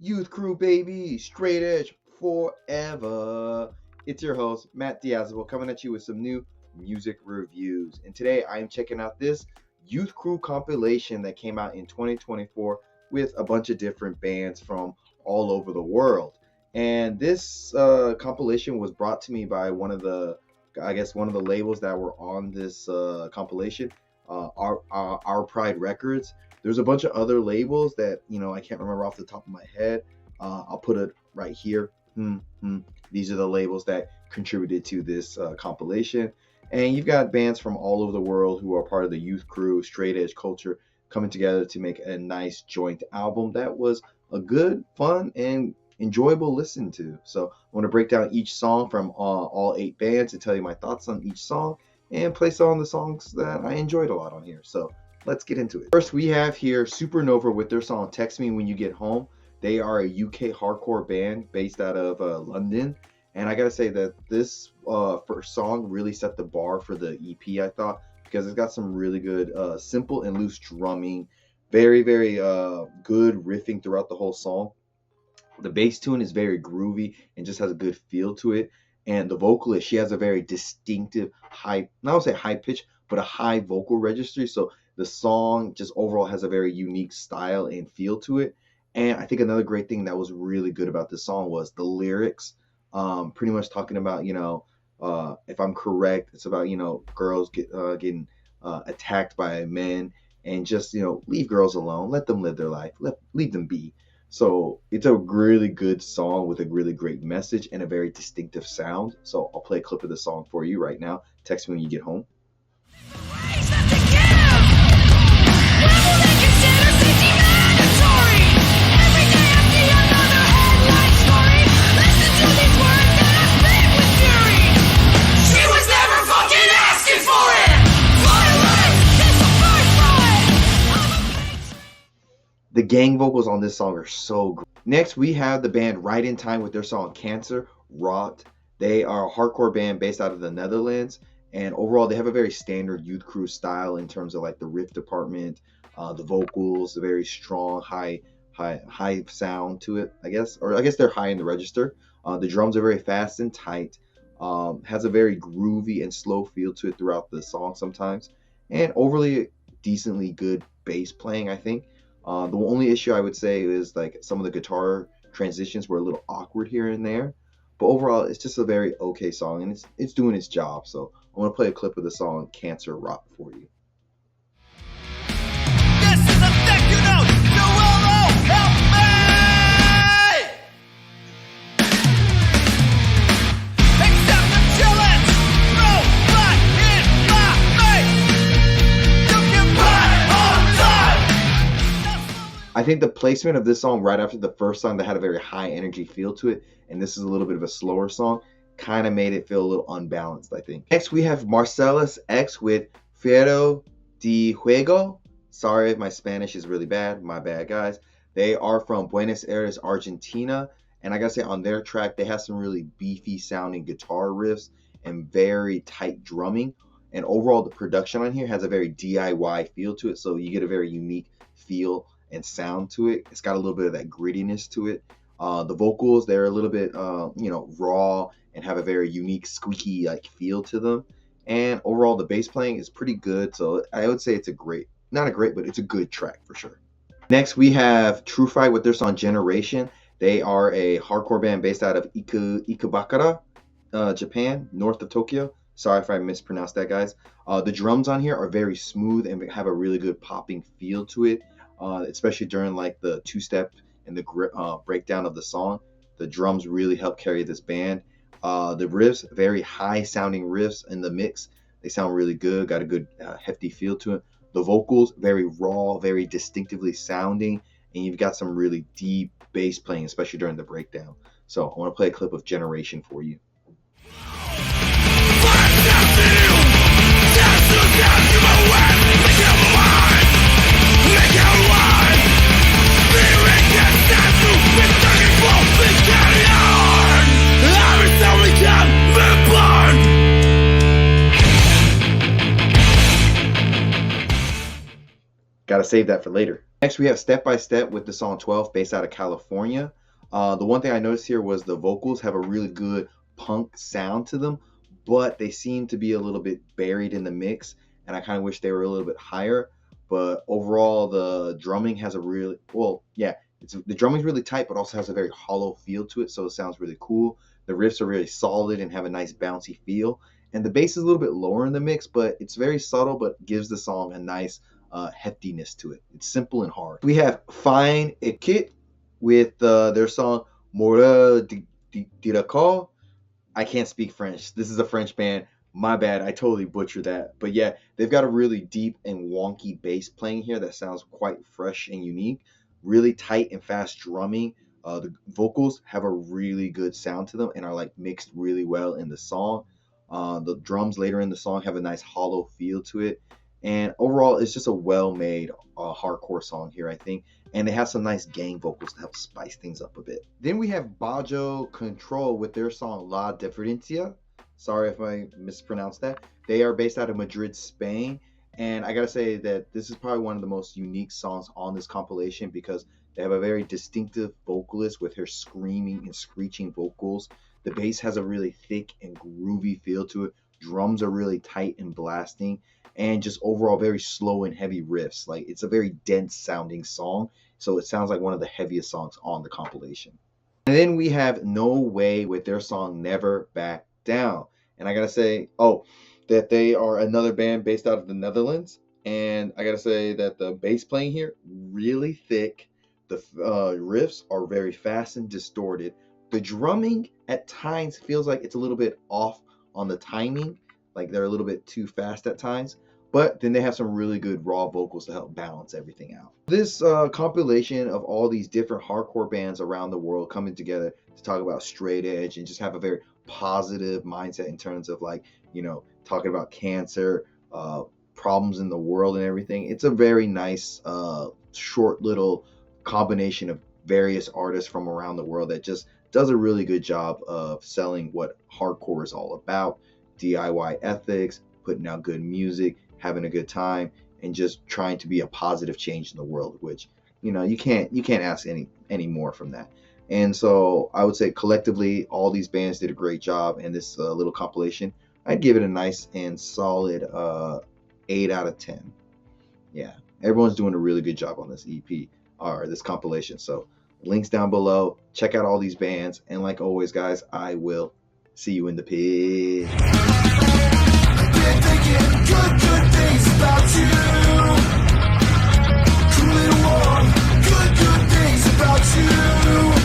Youth Crew, baby, straight edge forever. It's your host, Matt Diazablerev, coming at you with some new music reviews. And today I am checking out this Youth Crew compilation that came out in 2024 with a bunch of different bands from all over the world. And this compilation was brought to me by one of the labels that were on this compilation, Our Pride Records. There's a bunch of other labels that, I can't remember off the top of my head. I'll put it right here. These are the labels that contributed to this compilation. And you've got bands from all over the world who are part of the Youth Crew, straight edge culture, coming together to make a nice joint album that was a good, fun, and enjoyable listen to. So I want to break down each song from all 8 bands and tell you my thoughts on each song and play some of the songs that I enjoyed a lot on here. So let's get into it. First, we have here Supernova with their song Text Me When You Get Home. They are a UK hardcore band based out of London. And I gotta say that this first song really set the bar for the EP, I thought, because it's got some really good simple and loose drumming, very, very good riffing throughout the whole song. The bass tune is very groovy and just has a good feel to it. And the vocalist, she has a very distinctive high, not to say high pitch, but a high vocal registry. So the song just overall has a very unique style and feel to it. And I think another great thing that was really good about this song was the lyrics. Pretty much talking about, if I'm correct, it's about, girls getting attacked by men, and just, leave girls alone, let them live their life, leave them be. So it's a really good song with a really great message and a very distinctive sound. So I'll play a clip of the song for you right now. Text me when you get home. The gang vocals on this song are so great. Next, we have the band Right in Time with their song Cancer Rot. They are a hardcore band based out of the Netherlands, and overall they have a very standard Youth Crew style in terms of like the riff department, the vocals, a very strong high sound to it, I guess they're high in the register. The drums are very fast and tight, has a very groovy and slow feel to it throughout the song sometimes, and overly decently good bass playing, I think. The only issue I would say is like some of the guitar transitions were a little awkward here and there, but overall it's just a very okay song, and it's doing its job. So I want to play a clip of the song Cancer Rot for you. This is a thing you know, you will all help me! Accept the challenge, throw right in my face. You can buy on time. I think the placement of this song right after the first song that had a very high energy feel to it, and this is a little bit of a slower song, kind of made it feel a little unbalanced, I think. Next, we have Marcellus X with Fiero de Juego. Sorry if my Spanish is really bad. My bad, guys. They are from Buenos Aires, Argentina. And I gotta say, on their track, they have some really beefy sounding guitar riffs and very tight drumming. And overall, the production on here has a very DIY feel to it. So you get a very unique feel and sound to it. It's got a little bit of that grittiness to it. The vocals, they're a little bit, raw and have a very unique squeaky like feel to them. And overall, the bass playing is pretty good. So I would say it's not a great, but it's a good track for sure. Next, we have True Fight with their song Generation. They are a hardcore band based out of Ikebukuro, Japan, north of Tokyo. Sorry if I mispronounced that, guys. The drums on here are very smooth and have a really good popping feel to it, especially during like the two-step and the breakdown of the song. The drums really help carry this band. The riffs, very high sounding riffs in the mix. They sound really good, got a good hefty feel to it. The vocals, very raw, very distinctively sounding, and you've got some really deep bass playing, especially during the breakdown. So I want to play a clip of Generation for you. Gotta save that for later. Next, we have Step by Step with the song 12, based out of California. The one thing I noticed here was the vocals have a really good punk sound to them, but they seem to be a little bit buried in the mix, and I kind of wish they were a little bit higher. But overall, the drumming has a really, well, yeah, the drumming's really tight, but also has a very hollow feel to it, so it sounds really cool. The riffs are really solid and have a nice bouncy feel. And the bass is a little bit lower in the mix, but it's very subtle, but gives the song a nice heftiness to it. It's simple and hard. We have Fine Equipe with their song Mora de Call. I can't speak French. This is a French band. My bad. I totally butchered that. But yeah, they've got a really deep and wonky bass playing here that sounds quite fresh and unique. Really tight and fast drumming. The vocals have a really good sound to them and are like mixed really well in the song. The drums later in the song have a nice hollow feel to it. And overall, it's just a well-made hardcore song here, I think. And they have some nice gang vocals to help spice things up a bit. Then we have Bajo Control with their song La Diferencia. Sorry if I mispronounced that. They are based out of Madrid, Spain. And I gotta say that this is probably one of the most unique songs on this compilation because they have a very distinctive vocalist with her screaming and screeching vocals. The bass has a really thick and groovy feel to it. Drums are really tight and blasting, and just overall very slow and heavy riffs. Like, it's a very dense sounding song, so it sounds like one of the heaviest songs on the compilation. And then we have No Way with their song Never Back Down. And I gotta say, that they are another band based out of the Netherlands. And I gotta say that the bass playing here, really thick. The riffs are very fast and distorted. The drumming at times feels like it's a little bit off on the timing, like they're a little bit too fast at times, but then they have some really good raw vocals to help balance everything out. This compilation of all these different hardcore bands around the world coming together to talk about straight edge and just have a very positive mindset in terms of, like, you know, talking about cancer, problems in the world and everything. It's a very nice short little combination of various artists from around the world that just does a really good job of selling what hardcore is all about. DIY ethics, putting out good music, having a good time, and just trying to be a positive change in the world, which, you know, you can't ask any more from that. And so I would say collectively all these bands did a great job in this little compilation. I'd give it a nice and solid 8 out of 10. Yeah, everyone's doing a really good job on this EP or this compilation. So links down below. Check out all these bands, and like always, guys, I will see you in the pit. Good things about you. Cool and warm. Good things about you.